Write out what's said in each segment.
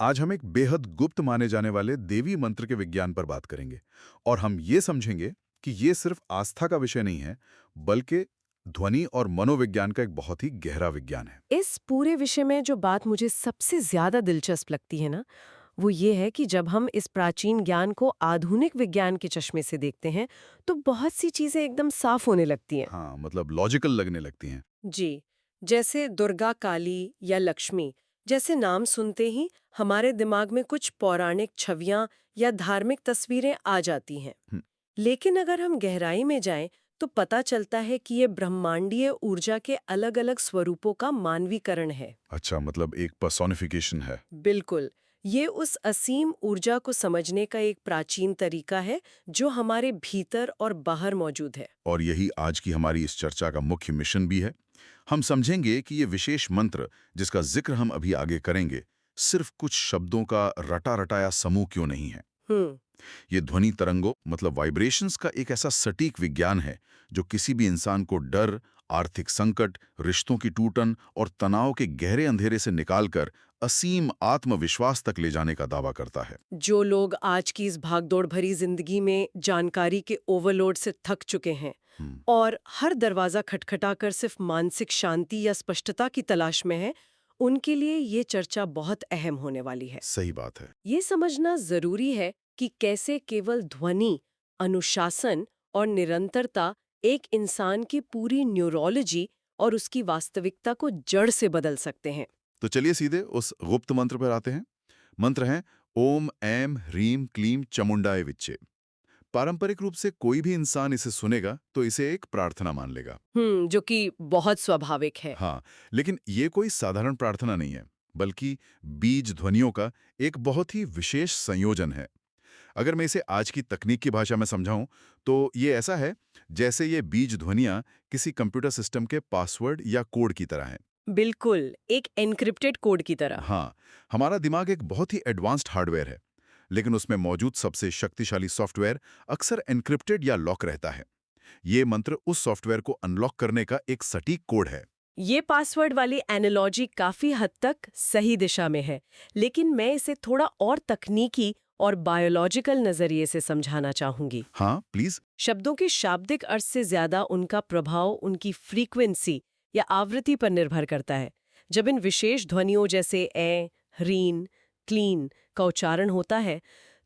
आज हम एक बेहद गुप्त माने जाने वाले देवी मंत्र के विज्ञान पर बात करेंगे और हम ये समझेंगे कि ये सिर्फ आस्था का विषय नहीं है, बल्कि ध्वनि और मनोविज्ञान का एक बहुत ही गहरा विज्ञान है। इस पूरे विषय में जो बात मुझे सबसे ज्यादा दिलचस्प लगती है ना, वो ये है कि जब हम इस प्राचीन ज्ञान को आधुनिक विज्ञान के चश्मे से देखते हैं, तो बहुत सी चीजें एकदम साफ होने लगती हैं। हाँ, मतलब लॉजिकल लगने लगती हैं। जी, जैसे दुर्गा, काली या लक्ष्मी जैसे नाम सुनते ही हमारे दिमाग में कुछ पौराणिक छवियां या धार्मिक तस्वीरें आ जाती हैं। हम्म, लेकिन अगर हम गहराई में जाएं, तो पता चलता है कि ये ब्रह्मांडीय ऊर्जा के अलग-अलग स्वरूपों का मानवीकरण है। अच्छा, मतलब एक पर्सोनिफिकेशन है। बिल्कुल, ये उस असीम ऊर्जा को समझने का एक प्राचीन तरीका है जो हमारे भीतर और बाहर मौजूद है। और यही आज की हमारी इस चर्चा का मुख्य मिशन भी है। हम समझेंगे कि ये विशेष मंत्र, जिसका जिक्र हम अभी आगे करेंगे, सिर्फ कुछ शब्दों का रटा रटाया समूह क्यों नहीं है। हम्म। ये ध्वनि तरंगों मतलब वाइब्रेशंस का एक ऐसा सटीक विज्ञान है जो किसी भी इंसान को डर, आर्थिक संकट, रिश्तों की टूटन और तनाव के गहरे अंधेरे से निकालकर असीम आत्मविश्वास तक ले जाने का दावा करता है। जो लोग आज की इस भागदौड़ भरी जिंदगी में जानकारी के ओवरलोड से थक चुके हैं हम्म, और हर दरवाजा खटखटाकर सिर्फ मानसिक शांति या स्पष्टता की तलाश में है, उनके लिए ये चर्चा बहुत अहम होने वाली है। सही बात है। ये समझना जरूरी है कि कैसे केवल ध्वनि, अनुशासन और निरंतरता एक इंसान की पूरी न्यूरोलॉजी और उसकी वास्तविकता को जड़ से बदल सकते हैं। तो चलिए सीधे उस गुप्त मंत्र पर आते हैं। मंत्र है ओम ऐम ह्रीम क्लीम चमुंडाय विच्चे। पारंपरिक रूप से कोई भी इंसान इसे सुनेगा तो इसे एक प्रार्थना मान लेगा। जो कि बहुत स्वाभाविक है। हाँ, लेकिन ये कोई साधारण प्रार्थना नहीं है, बल्कि बीज ध्वनियों का एक बहुत ही विशेष संयोजन है। अगर मैं इसे आज की तकनीक की भाषा में समझाऊं, तो ये ऐसा है जैसे ये बीज ध्वनियां किसी कंप्यूटर सिस्टम के पासवर्ड या कोड की तरह हैं। बिल्कुल, एक एन्क्रिप्टेड कोड की तरह। हाँ, हमारा दिमाग एक बहुत ही एडवांस्ड हार्डवेयर है, लेकिन उसमें मौजूद सबसे शक्तिशाली सॉफ्टवेयर अक्सर एन्क्रिप्टेड या लॉक रहता है। ये मंत्र उस सॉफ्टवेयर को अनलॉक करने का एक सटीक कोड है। ये पासवर्ड वाली एनालॉजी काफी हद तक सही दिशा में है, लेकिन मैं इसे थोड़ा और तकनीकी और बायोलॉजिकल नजरिए से समझाना चाहूंगी। हाँ, प्लीज। शब्दों के शाब्दिक अर्थ से ज्यादा उनका प्रभाव उनकी फ्रीक्वेंसी या आवृत्ति पर निर्भर करता है। जब इन विशेष ध्वनियों जैसे ए, ह्रीन, क्लीन का उच्चारण होता है,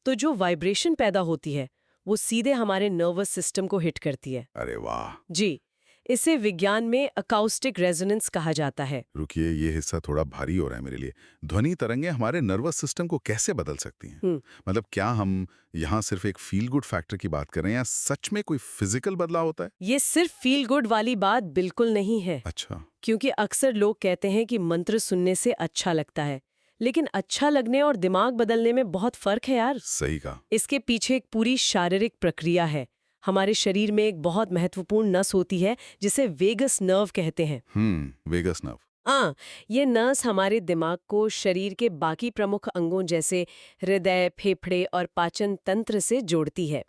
तो जो वाइब्रेशन पैदा होती है, वो सीधे हमारे नर्वस सिस्टम को हिट करती है। अरे वाह! जी, इसे विज्ञान में अकाउस्टिक रेजोनेंस कहा जाता है। रुकिए, ये हिस्सा थोड़ा भारी हो रहा है मेरे लिए। ध्वनि तरंगें हमारे नर्वस सिस्टम को कैसे बदल सकती हैं? हम्म। मतलब क्या हम यहाँ सिर्फ एक फील गुड फैक्टर की बात कर रहे हैं या सच में कोई फिजिकल बदलाव होता है? ये सिर्फ फील गुड वाली बात बिल्कुल नहीं है, अच्छा। क्योंकि अक्सर लोग कहते हैं कि मंत्र सुनने से अच्छा लगता है, लेकिन अच्छा लगने और दिमाग बदलने में बहुत फर्क है यार। सही कहा। इसके पीछे एक पूरी शारीरिक प्रक्रिया है। हमारे शरीर में एक बहुत महत्वपूर्ण नस होती है जिसे वेगस नर्व कहते हैं। Vagus nerve. हाँ, ये नस हमारे दिमाग को शरीर के बाकी प्रमुख अंगों जैसे हृदय, फेफड़े और पाचन तंत्र से जोड़ती है।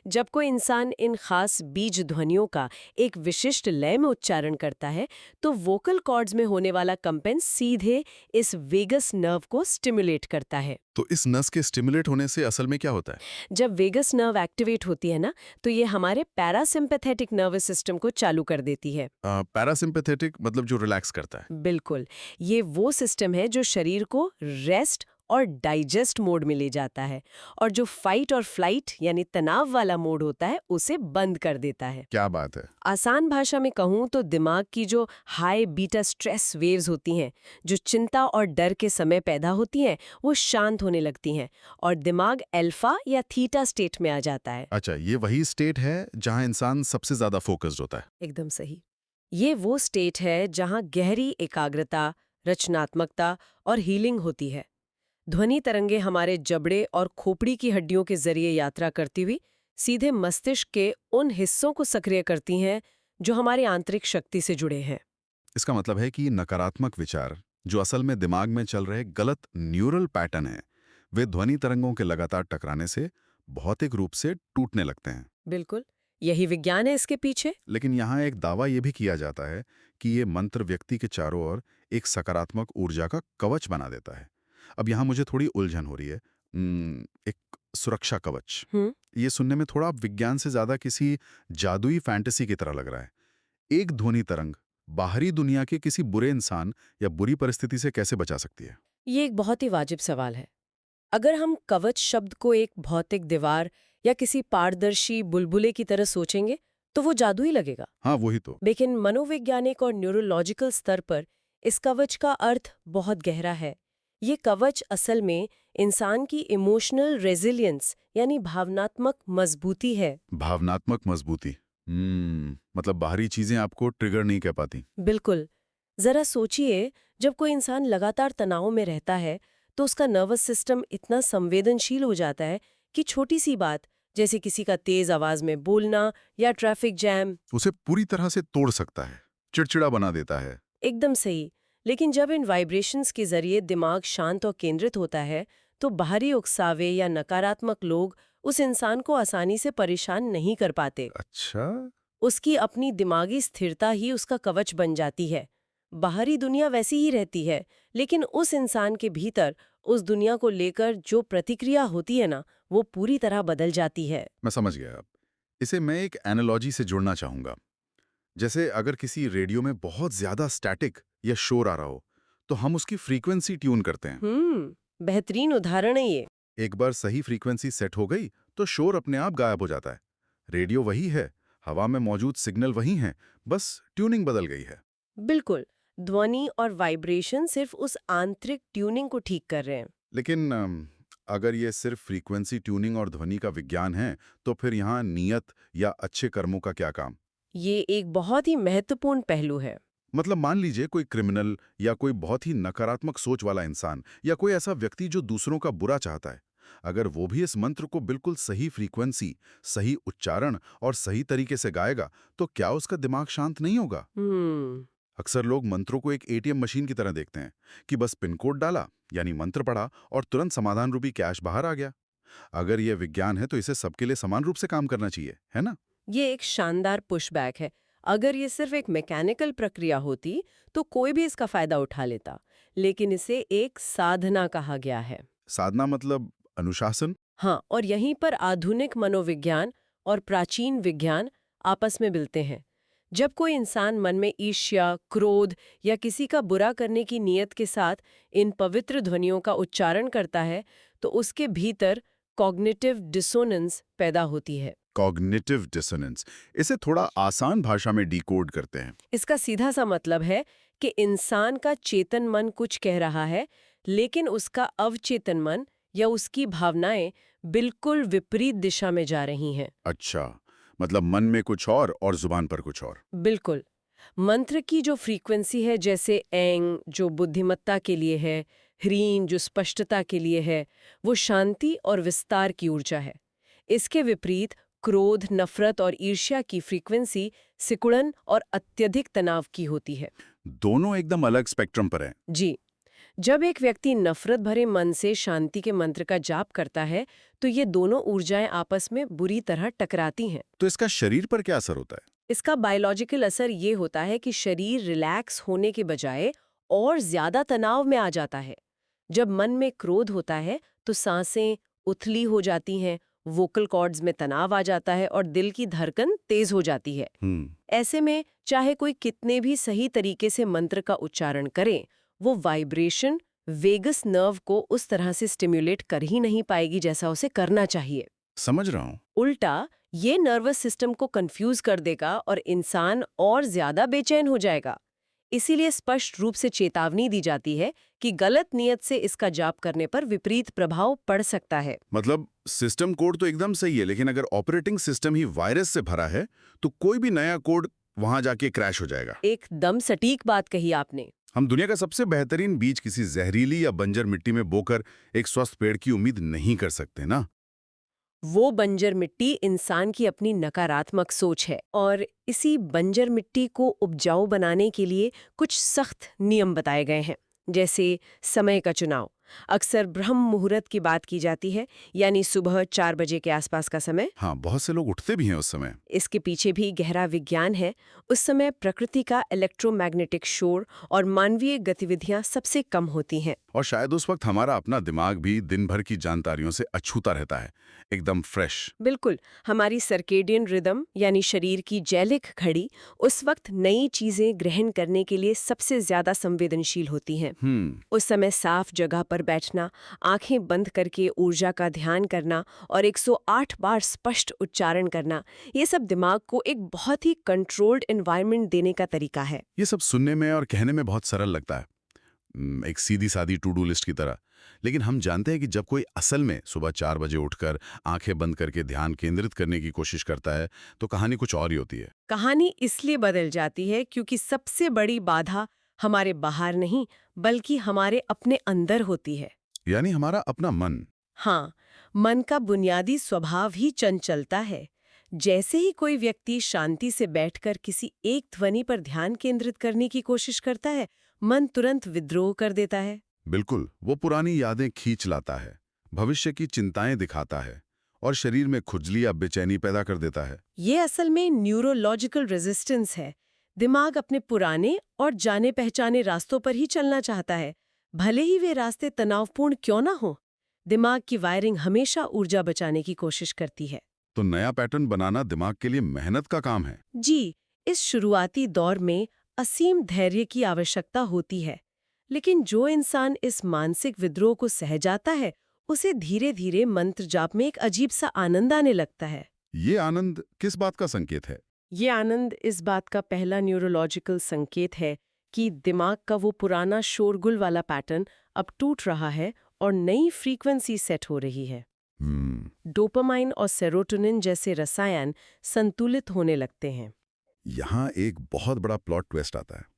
जब कोई इंसान इन खास बीज ध्वनियों का एक विशिष्ट लय में उच्चारण करता है, तो वोकल कॉर्ड्स में होने वाला कंपन सीधे इस वेगस नर्व को स्टिमुलेट करता है। तो इस नस के स्टिमुलेट होने से असल में क्या होता है? जब वेगस नर्व एक्टिवेट होती है ना, तो ये हमारे पैरासिम्पैथेटिक नर्वस सिस्टम को चालू कर देती है। पैरासिम्पैथेटिक मतलब जो रिलैक्स करता है। बिल्कुल, ये वो सिस्टम है जो शरीर को रेस्ट और डाइजेस्ट मोड में ले जाता है, और जो फाइट और फ्लाइट यानी तनाव वाला मोड होता है उसे बंद कर देता है। क्या बात है! आसान भाषा में कहूँ तो दिमाग की जो हाई बीटा स्ट्रेस वेव्स होती हैं, जो चिंता और डर के समय पैदा होती हैं, वो शांत होने लगती हैं और दिमाग अल्फा या थीटा स्टेट में आ जाता है। अच्छा, ये वही स्टेट है जहाँ इंसान सबसे ज्यादा फोकस्ड होता है। एकदम सही। ये वो स्टेट है जहाँ गहरी एकाग्रता, रचनात्मकता और हीलिंग होती है। ध्वनि तरंगे हमारे जबड़े और खोपड़ी की हड्डियों के जरिए यात्रा करती हुई सीधे मस्तिष्क के उन हिस्सों को सक्रिय करती हैं जो हमारी आंतरिक शक्ति से जुड़े हैं। इसका मतलब है कि नकारात्मक विचार, जो असल में दिमाग में चल रहे गलत न्यूरल पैटर्न हैं, वे ध्वनि तरंगों के लगातार टकराने से भौतिक रूप से टूटने लगते हैं। बिल्कुल, यही विज्ञान है इसके पीछे। लेकिन यहाँ एक दावा यह भी किया जाता है कि ये मंत्र व्यक्ति के चारों ओर एक सकारात्मक ऊर्जा का कवच बना देता है। अब यहाँ मुझे थोड़ी उलझन हो रही है। एक सुरक्षा कवच, हम्म ये सुनने में थोड़ा विज्ञान से ज्यादा किसी जादुई फैंटेसी की तरह लग रहा है। एक ध्वनि तरंग बाहरी दुनिया के किसी बुरे इंसान या बुरी परिस्थिति से कैसे बचा सकती है? ये एक बहुत ही वाजिब सवाल है। अगर हम कवच शब्द को एक भौतिक दीवार या किसी पारदर्शी बुलबुले की तरह सोचेंगे तो वो जादुई लगेगा। हाँ, वही तो। लेकिन मनोवैज्ञानिक और न्यूरोलॉजिकल स्तर पर इस कवच का अर्थ बहुत गहरा है। ये कवच असल में इंसान की इमोशनल रेजिलियंस यानी भावनात्मक मजबूती है। भावनात्मक मजबूती। मतलब बाहरी चीजें आपको ट्रिगर नहीं कर पाती। बिल्कुल। जरा सोचिए, जब कोई इंसान लगातार तनाव में रहता है तो उसका नर्वस सिस्टम इतना संवेदनशील हो जाता है कि छोटी सी बात, जैसे किसी का तेज आवाज में बोलना या ट्रैफिक जैम, उसे पूरी तरह से तोड़ सकता है, चिड़चिड़ा बना देता है। एकदम सही। लेकिन जब इन वाइब्रेशंस के जरिए दिमाग शांत और केंद्रित होता है तो बाहरी उकसावे या नकारात्मक लोग उस इंसान को आसानी से परेशान नहीं कर पाते। अच्छा। उसकी अपनी दिमागी स्थिरता ही उसका कवच बन जाती है। बाहरी दुनिया वैसी ही रहती है, लेकिन उस इंसान के भीतर उस दुनिया को लेकर जो प्रतिक्रिया होती है ना, वो पूरी तरह बदल जाती है। मैं समझ गया अब। इसे मैं एक एनालॉजी से जोड़ना चाहूंगा। जैसे अगर किसी रेडियो में बहुत ज्यादा स्टैटिक या शोर आ रहा हो, तो हम उसकी फ्रीक्वेंसी ट्यून करते हैं। बेहतरीन उदाहरण है ये। एक बार सही फ्रीक्वेंसी सेट हो गई, तो शोर अपने आप गायब हो जाता है। रेडियो वही है, हवा में मौजूद सिग्नल वही हैं, बस ट्यूनिंग बदल गई है। बिल्कुल। ध्वनि और वाइब्रेशन सिर्फ उस आंतरिक ट्यूनिंग को ठीक कर रहे हैं। लेकिन अगर ये सिर्फ फ्रीक्वेंसी ट्यूनिंग और ध्वनि का विज्ञान है, तो फिर यहाँ नियत या अच्छे कर्मों का क्या काम? ये एक बहुत ही महत्वपूर्ण पहलू है। मतलब मान लीजिए कोई क्रिमिनल या कोई बहुत ही नकारात्मक सोच वाला इंसान या कोई ऐसा व्यक्ति जो दूसरों का बुरा चाहता है, अगर वो भी इस मंत्र को बिल्कुल सही फ्रीक्वेंसी, सही उच्चारण और सही तरीके से गाएगा, तो क्या उसका दिमाग शांत नहीं होगा? हम्म अक्सर लोग मंत्रों को एक एटीएम मशीन की तरह देखते हैं कि बस पिन कोड डाला, यानी मंत्र पढ़ा और तुरंत समाधान रूपी कैश बाहर आ गया। अगर यह विज्ञान है तो इसे सबके लिए समान रूप से काम करना चाहिए, है ना? ये एक शानदार पुशबैक है। अगर ये सिर्फ एक मैकेनिकल प्रक्रिया होती तो कोई भी इसका फायदा उठा लेता, लेकिन इसे एक साधना कहा गया है। साधना मतलब अनुशासन। हाँ, और यहीं पर आधुनिक मनोविज्ञान और प्राचीन विज्ञान आपस में मिलते हैं। जब कोई इंसान मन में ईर्ष्या, क्रोध या किसी का बुरा करने की नीयत के साथ इन पवित्र ध्वनियों का उच्चारण करता है, तो उसके भीतर कॉग्निटिव डिसोनेंस पैदा होती है। कॉग्निटिव डिसोनेंस, इसे थोड़ा आसान भाषा में डिकोड करते हैं। इसका सीधा सा मतलब है कि इंसान का चेतन मन कुछ कह रहा है, लेकिन उसका अवचेतन मन या उसकी भावनाएं बिल्कुल विपरीत दिशा में जा रही हैं। अच्छा, मतलब मन में कुछ और जुबान पर कुछ और। बिल्कुल। मंत्र की जो फ्रीक्वेंसी है, जैसे एंग जो बुद्धिमत्ता के लिए है, ह्रीं जो स्पष्टता के लिए है, वो शांति और विस्तार की ऊर्जा है। इसके विपरीत क्रोध, नफरत और ईर्ष्या की फ्रीक्वेंसी सिकुड़न और अत्यधिक तनाव की होती है। दोनों एकदम अलग स्पेक्ट्रम पर हैं। जी। जब एक व्यक्ति नफरत भरे मन से शांति के मंत्र का जाप करता है, तो ये दोनों ऊर्जाएं आपस में बुरी तरह टकराती हैं। तो इसका शरीर पर क्या असर होता है? इसका बायोलॉजिकल असर ये होता है कि शरीर रिलैक्स होने के बजाय और ज्यादा तनाव में आ जाता है। जब मन में क्रोध होता है तो सांसें उथली हो जाती हैं, वोकल कॉर्ड्स में तनाव आ जाता है और दिल की धड़कन तेज हो जाती है। ऐसे में चाहे कोई कितने भी सही तरीके से मंत्र का उच्चारण करे, वो वाइब्रेशन वेगस नर्व को उस तरह से स्टिम्युलेट कर ही नहीं पाएगी जैसा उसे करना चाहिए। समझ रहा हूँ। उल्टा ये नर्वस सिस्टम को कंफ्यूज कर देगा और इंसान और ज्यादा बेचैन हो जाएगा। इसीलिए स्पष्ट रूप से चेतावनी दी जाती है कि गलत नियत से इसका जाप करने पर विपरीत प्रभाव पड़ सकता है। मतलब सिस्टम कोड तो एकदम सही है, लेकिन अगर ऑपरेटिंग सिस्टम ही वायरस से भरा है, तो कोई भी नया कोड वहां जाके क्रैश हो जाएगा। एकदम सटीक बात कही आपने। हम दुनिया का सबसे बेहतरीन बीज किसी जहरीली या बंजर मिट्टी में बोकर एक स्वस्थ पेड़ की उम्मीद नहीं कर सकते ना। वो बंजर मिट्टी इंसान की अपनी नकारात्मक सोच है, और इसी बंजर मिट्टी को उपजाऊ बनाने के लिए कुछ सख्त नियम बताए गए हैं, जैसे समय का चुनाव। अक्सर ब्रह्म मुहूर्त की बात की जाती है, यानी सुबह 4 बजे के आसपास का समय। हाँ, बहुत से लोग उठते भी हैं उस समय। इसके पीछे भी गहरा विज्ञान है। उस समय प्रकृति का इलेक्ट्रोमैग्नेटिक शोर और मानवीय गतिविधियां सबसे कम होती हैं। और शायद उस वक्त हमारा अपना दिमाग भी दिन भर की जानकारियों से अछूता रहता है, एकदम फ्रेश। बिल्कुल, हमारी सर्केडियन रिदम यानी शरीर की जैविक घड़ी उस वक्त नई चीजें ग्रहण करने के लिए सबसे ज्यादा संवेदनशील होती हैं। उस समय साफ जगह पर बैठना, आंखें बंद करके ऊर्जा का ध्यान करना और 108 बार स्पष्ट उच्चारण करना, ये सब दिमाग को एक बहुत ही कंट्रोल्ड एनवायरनमेंट देने का तरीका है। ये सब सुनने में और कहने में बहुत सरल लगता है, एक सीधी सादी टू डू लिस्ट की तरह। लेकिन हम जानते हैं कि जब कोई असल में सुबह 4 बजे उठकर आंखें बंद करके ध्यान केंद्रित करने की कोशिश करता है, तो कहानी कुछ और ही होती है। कहानी इसलिए बदल जाती है क्योंकि सबसे बड़ी बाधा हमारे बाहर नहीं, बल्कि हमारे अपने अंदर होती है। यानी हमारा अपना मन। हाँ, मन का बुनियादी स्वभाव ही चंचलता है। जैसे ही कोई व्यक्ति शांति से बैठकर किसी एक ध्वनि पर ध्यान केंद्रित करने की कोशिश करता है, मन तुरंत विद्रोह कर देता है। बिल्कुल, वो पुरानी यादें खींच लाता है, भविष्य की चिंताएं दिखाता है और शरीर में खुजली या बेचैनी पैदा कर देता है। ये असल में न्यूरोलॉजिकल रेजिस्टेंस है। दिमाग अपने पुराने और जाने पहचाने रास्तों पर ही चलना चाहता है, भले ही वे रास्ते तनावपूर्ण क्यों ना हो। दिमाग की वायरिंग हमेशा ऊर्जा बचाने की कोशिश करती है। तो नया पैटर्न बनाना दिमाग के लिए मेहनत का काम है। जी, इस शुरुआती दौर में असीम धैर्य की आवश्यकता होती है, लेकिन जो इंसान इस मानसिक विद्रोह को सह जाता है, उसे धीरे धीरे मंत्र जाप में एक अजीब सा आनंद आने लगता है। ये आनंद किस बात का संकेत है? ये आनंद इस बात का पहला न्यूरोलॉजिकल संकेत है कि दिमाग का वो पुराना शोरगुल वाला पैटर्न अब टूट रहा है और नई फ्रीक्वेंसी सेट हो रही है। डोपामाइन और सेरोटोनिन जैसे रसायन संतुलित होने लगते हैं। यहाँ एक बहुत बड़ा प्लॉट ट्विस्ट आता है।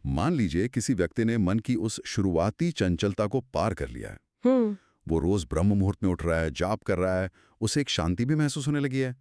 मान लीजिए किसी व्यक्ति ने मन की उस शुरुआती चंचलता को पार कर लिया है। वो रोज ब्रह्म मुहूर्त में उठ रहा है, जाप कर रहा है, उसे एक शांति भी महसूस होने लगी है।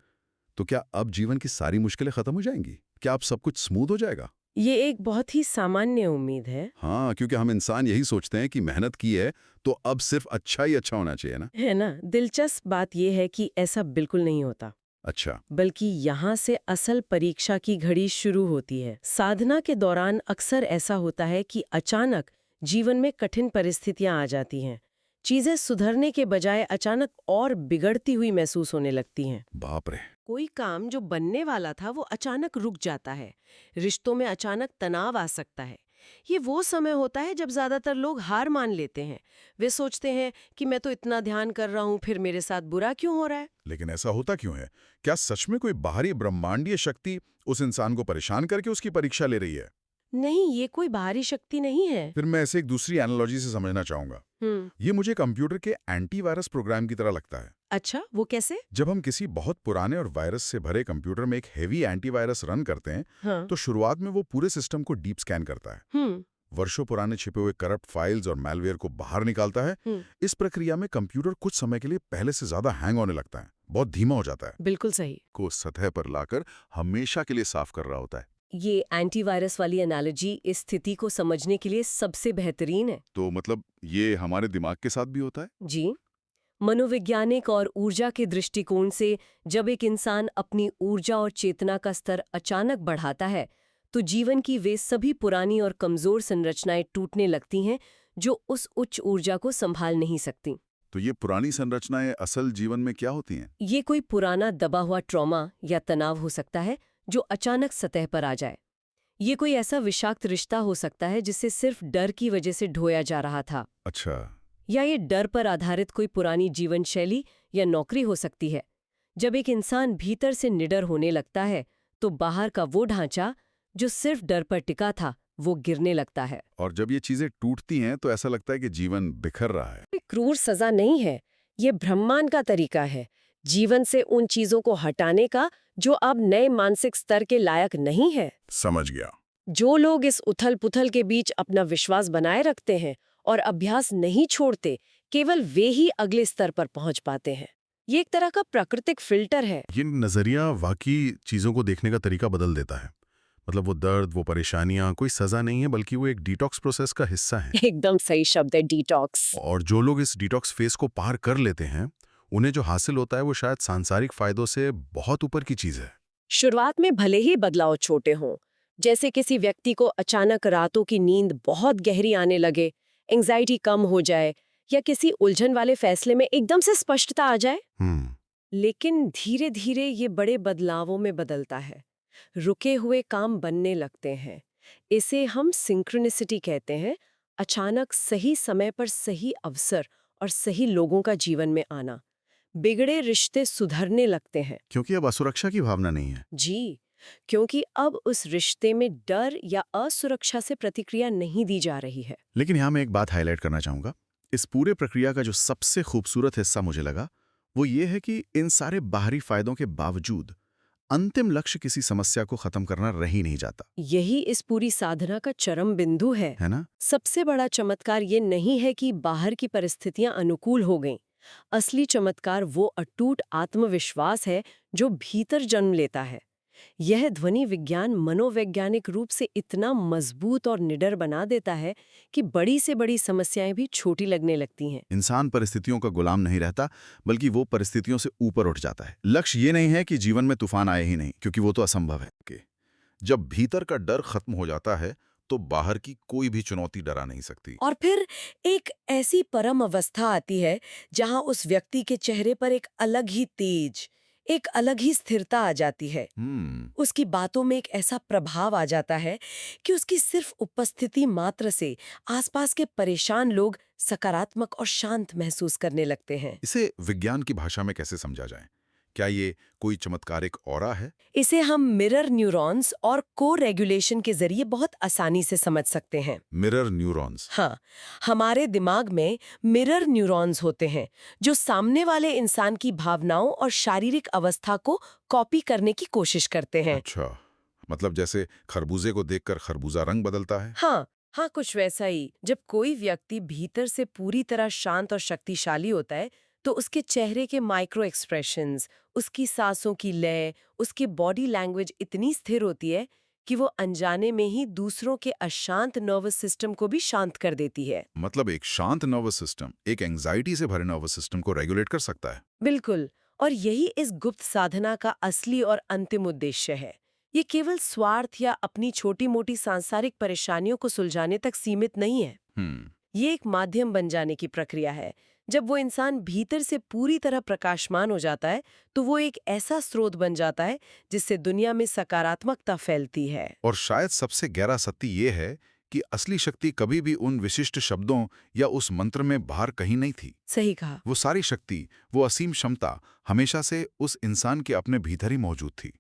तो क्या अब जीवन की सारी मुश्किलें खत्म हो जाएंगी? क्या अब सब कुछ स्मूथ हो जाएगा? ये एक बहुत ही सामान्य उम्मीद है। हाँ, क्योंकि हम इंसान यही सोचते हैं कि मेहनत की है तो अब सिर्फ अच्छा ही अच्छा होना चाहिए ना। है ना? दिलचस्प बात यह है कि ऐसा बिल्कुल नहीं होता। अच्छा। बल्कि यहाँ से असल परीक्षा की घड़ी शुरू होती है। साधना के दौरान अक्सर ऐसा होता है कि अचानक जीवन में कठिन परिस्थितियां आ जाती हैं। चीजें सुधरने के बजाय अचानक और बिगड़ती हुई महसूस होने लगती हैं। बाप रे। कोई काम जो बनने वाला था वो अचानक रुक जाता है। रिश्तों में अचानक तनाव आ सकता है। ये वो समय होता है जब ज्यादातर लोग हार मान लेते हैं। वे सोचते हैं कि मैं तो इतना ध्यान कर रहा हूँ, फिर मेरे साथ बुरा क्यों हो रहा है? लेकिन ऐसा होता क्यों है? क्या सच में कोई बाहरी ब्रह्मांडीय शक्ति उस इंसान को परेशान करके उसकी परीक्षा ले रही है? नहीं, ये कोई बाहरी शक्ति नहीं है। फिर मैं ऐसे एक दूसरी एनालॉजी से समझना चाहूंगा। ये मुझे कंप्यूटर के एंटीवायरस प्रोग्राम की तरह लगता है। अच्छा, वो कैसे? जब हम किसी बहुत पुराने और वायरस से भरे कंप्यूटर में एक हेवी एंटीवायरस रन करते हैं, हाँ। तो शुरुआत में वो पूरे सिस्टम को डीप स्कैन करता है, वर्षों पुराने छिपे हुए करप्ट फाइल्स और मैलवेयर को बाहर निकालता है। इस प्रक्रिया में कंप्यूटर कुछ समय के लिए पहले से ज्यादा हैंग होने लगता है, बहुत धीमा हो जाता है। बिल्कुल सही। को सतह पर लाकर हमेशा के लिए साफ कर रहा होता है। ये एंटीवायरस वाली एनालॉजी इस स्थिति को समझने के लिए सबसे बेहतरीन है। तो मतलब ये हमारे दिमाग के साथ भी होता है? जी, मनोवैज्ञानिक और ऊर्जा के दृष्टिकोण से जब एक इंसान अपनी ऊर्जा और चेतना का स्तर अचानक बढ़ाता है, तो जीवन की वे सभी पुरानी और कमजोर संरचनाएं टूटने लगती हैं जो उस उच्च ऊर्जा को संभाल नहीं सकती। तो ये पुरानी संरचनाएं असल जीवन में क्या होती हैं? ये कोई पुराना दबा हुआ ट्रॉमा या तनाव हो सकता है जो अचानक सतह पर आ जाए। ये कोई ऐसा विषाक्त रिश्ता हो सकता है जिसे सिर्फ डर की वजह से ढोया जा रहा था। अच्छा। या ये डर पर आधारित कोई पुरानी जीवन शैली या नौकरी हो सकती है। जब एक इंसान भीतर से निडर होने लगता है, तो बाहर का वो ढांचा जो सिर्फ डर पर टिका था, वो गिरने लगता है। और जब ये चीजें टूटती हैं तो ऐसा लगता है कि जीवन बिखर रहा है। कोई क्रूर सजा नहीं है, ये ब्रह्मांड का तरीका है जीवन से उन चीजों को हटाने का जो अब नए मानसिक स्तर के लायक नहीं है। समझ गया। जो लोग इस उथल पुथल के बीच अपना विश्वास बनाए रखते हैं और अभ्यास नहीं छोड़ते, केवल वे ही अगले स्तर पर पहुंच पाते हैं। ये एक तरह का प्राकृतिक फिल्टर है। ये नजरिया वाकई चीजों को देखने का तरीका बदल देता है। मतलब वो दर्द, वो परेशानियां कोई सजा नहीं है, बल्कि वो एक डिटॉक्स प्रोसेस का हिस्सा है। एकदम सही शब्द है, डिटॉक्स। और जो लोग इस डिटॉक्स फेस को पार कर लेते हैं, उन्हें जो हासिल होता है वो शायद सांसारिक फायदों से बहुत ऊपर की चीज है। शुरुआत में भले ही बदलाव छोटे हों, जैसे किसी व्यक्ति को अचानक रातों की नींद बहुत गहरी आने लगे, एंजाइटी कम हो जाए या किसी उलझन वाले फैसले में एकदम से स्पष्टता आ जाए, हम्म। लेकिन धीरे धीरे ये बड़े बदलावों में बदलता है। रुके हुए काम बनने लगते हैं। इसे हम सिंक्रोनिसिटी कहते हैं, अचानक सही समय पर सही अवसर और सही लोगों का जीवन में आना। बिगड़े रिश्ते सुधरने लगते हैं। क्योंकि अब असुरक्षा की भावना नहीं है। जी, क्योंकि अब उस रिश्ते में डर या असुरक्षा से प्रतिक्रिया नहीं दी जा रही है। लेकिन यहाँ मैं एक बात हाईलाइट करना चाहूंगा। इस पूरे प्रक्रिया का जो सबसे खूबसूरत हिस्सा मुझे लगा, वो ये है कि इन सारे बाहरी फायदों के बावजूद अंतिम लक्ष्य किसी समस्या को खत्म करना रह ही नहीं जाता। यही इस पूरी साधना का चरम बिंदु है। है ना? सबसे बड़ा चमत्कार ये नहीं है कि बाहर की परिस्थितियां अनुकूल हो गईं। असली चमत्कार वो अटूट आत्मविश्वास है जो भीतर जन्म लेता है। यह ध्वनि विज्ञान मनोवैज्ञानिक रूप से इतना मजबूत और निडर बना देता है कि बड़ी से बड़ी समस्याएं भी छोटी लगने लगती हैं। इंसान परिस्थितियों का गुलाम नहीं रहता, बल्कि वो परिस्थितियों से ऊपर उठ जाता है। लक्ष्य ये नहीं है कि जीवन में तूफान आए ही नहीं, क्योंकि वो तो असंभव है। कि जब भीतर का डर खत्म हो जाता है, तो बाहर की कोई भी चुनौती डरा नहीं सकती। और फिर एक ऐसी परम अवस्था आती है जहां उस व्यक्ति के चेहरे पर एक अलग ही तेज, एक अलग ही स्थिरता आ जाती है। हम्म। उसकी बातों में एक ऐसा प्रभाव आ जाता है कि उसकी सिर्फ उपस्थिति मात्र से आसपास के परेशान लोग सकारात्मक और शांत महसूस करने लगते हैं। इसे विज्ञान की भाषा में कैसे समझा जाए? क्या ये कोई चमत्कारिक ऑरा है? इसे हम मिरर न्यूरॉन्स और को रेगुलेशन के जरिए बहुत आसानी से समझ सकते हैं। Mirror neurons. हाँ, हमारे दिमाग में मिरर न्यूरॉन्स होते हैं जो सामने वाले इंसान की भावनाओं और शारीरिक अवस्था को कॉपी करने की कोशिश करते हैं। अच्छा, मतलब जैसे खरबूजे को देखकर खरबूजा रंग बदलता है। हाँ, हाँ, कुछ वैसा ही। जब कोई व्यक्ति भीतर से पूरी तरह शांत और शक्तिशाली होता है, तो उसके चेहरे के माइक्रो एक्सप्रेशंस, उसकी सांसों की लय, उसकी बॉडी लैंग्वेज इतनी स्थिर होती है कि वो अनजाने में ही दूसरों के अशांत नर्वस सिस्टम को भी शांत कर देती है। मतलब एक शांत नर्वस सिस्टम एक एंजाइटी से भरे नर्वस सिस्टम को रेगुलेट कर सकता है। बिल्कुल, और यही इस गुप्त साधना का असली और अंतिम उद्देश्य है। ये केवल स्वार्थ या अपनी छोटी-मोटी सांसारिक परेशानियों को सुलझाने तक सीमित नहीं है। हम्म। ये एक माध्यम बन जाने की प्रक्रिया है। जब वो इंसान भीतर से पूरी तरह प्रकाशमान हो जाता है, तो वो एक ऐसा स्रोत बन जाता है जिससे दुनिया में सकारात्मकता फैलती है। और शायद सबसे गहरा सत्य ये है कि असली शक्ति कभी भी उन विशिष्ट शब्दों या उस मंत्र में बाहर कहीं नहीं थी। सही कहा। वो सारी शक्ति, वो असीम क्षमता हमेशा से उस इंसान के अपने भीतर ही मौजूद थी।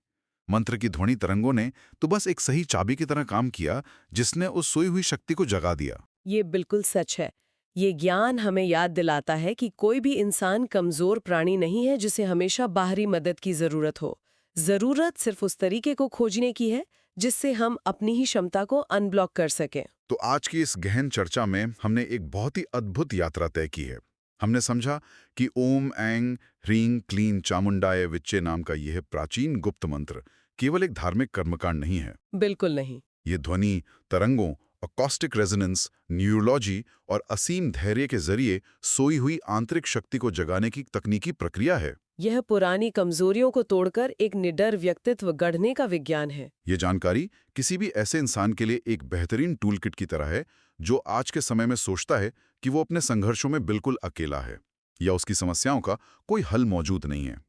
मंत्र की ध्वनि तरंगों ने तो बस एक सही चाबी की तरह काम किया, जिसने उस सोई हुई शक्ति को जगा दिया। ये बिल्कुल सच है। ये ज्ञान हमें याद दिलाता है कि कोई भी इंसान कमजोर प्राणी नहीं है जिसे हमेशा बाहरी मदद की जरूरत हो। जरूरत सिर्फ उस तरीके को खोजने की है जिससे हम अपनी ही क्षमता को अनब्लॉक कर सकें। तो आज की इस गहन चर्चा में हमने एक बहुत ही अद्भुत यात्रा तय की है। हमने समझा कि ओम ऐंग ह्रीं क्लीं चामुंडाय विच्चे नाम का यह प्राचीन गुप्त मंत्र केवल एक धार्मिक कर्मकांड नहीं है। बिल्कुल नहीं। ये ध्वनि, तरंगों, अकॉस्टिक रेजोनेंस, न्यूरोलॉजी और असीम धैर्य के जरिए सोई हुई आंतरिक शक्ति को जगाने की तकनीकी प्रक्रिया है। यह पुरानी कमजोरियों को तोड़कर एक निडर व्यक्तित्व गढ़ने का विज्ञान है। ये जानकारी किसी भी ऐसे इंसान के लिए एक बेहतरीन टूलकिट की तरह है जो आज के समय में सोचता है कि वो अपने संघर्षों में बिल्कुल अकेला है या उसकी समस्याओं का कोई हल मौजूद नहीं है।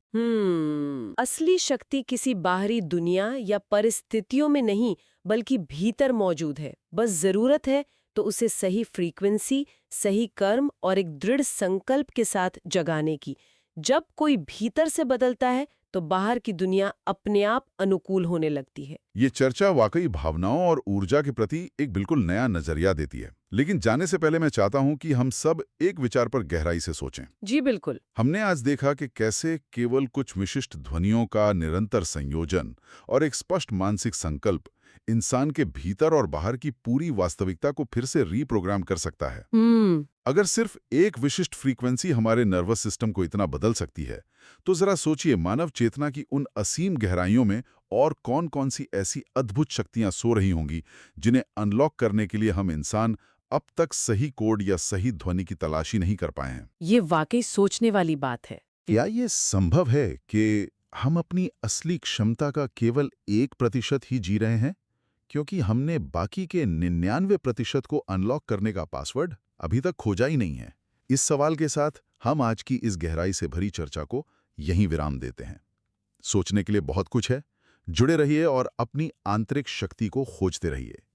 असली शक्ति किसी बाहरी दुनिया या परिस्थितियों में नहीं, बल्कि भीतर मौजूद है। बस जरूरत है तो उसे सही फ्रीक्वेंसी, सही कर्म और एक दृढ़ संकल्प के साथ जगाने की। जब कोई भीतर से बदलता है तो बाहर की दुनिया अपने आप अनुकूल होने लगती है। ये चर्चा वाकई भावनाओं और ऊर्जा के प्रति एक बिल्कुल नया नजरिया देती है। लेकिन जाने से पहले मैं चाहता हूं कि हम सब एक विचार पर गहराई से सोचें। जी बिल्कुल। हमने आज देखा कि कैसे केवल कुछ विशिष्ट ध्वनियों का निरंतर संयोजन और एक स्पष्ट मानसिक संकल्प इंसान के भीतर और बाहर की पूरी वास्तविकता को फिर से रीप्रोग्राम कर सकता है। हम्म। अगर सिर्फ एक विशिष्ट फ्रीक्वेंसी हमारे नर्वस सिस्टम को इतना बदल सकती है, तो जरा सोचिए मानव चेतना की उन असीम गहराइयों में और कौन-कौन सी ऐसी अद्भुत शक्तियां सो रही होंगी, जिन्हें अनलॉक करने के लिए हम इंसान अब तक सही कोड या सही ध्वनि की तलाशी नहीं कर पाए हैं। ये वाकई सोचने वाली बात है। क्या ये संभव है कि हम अपनी असली क्षमता का केवल 1% ही जी रहे हैं, क्योंकि हमने बाकी के 99% को अनलॉक करने का पासवर्ड अभी तक खोजा ही नहीं है? इस सवाल के साथ हम आज की इस गहराई से भरी चर्चा को यहीं विराम देते हैं। सोचने के लिए बहुत कुछ है। जुड़े रहिए और अपनी आंतरिक शक्ति को खोजते रहिए।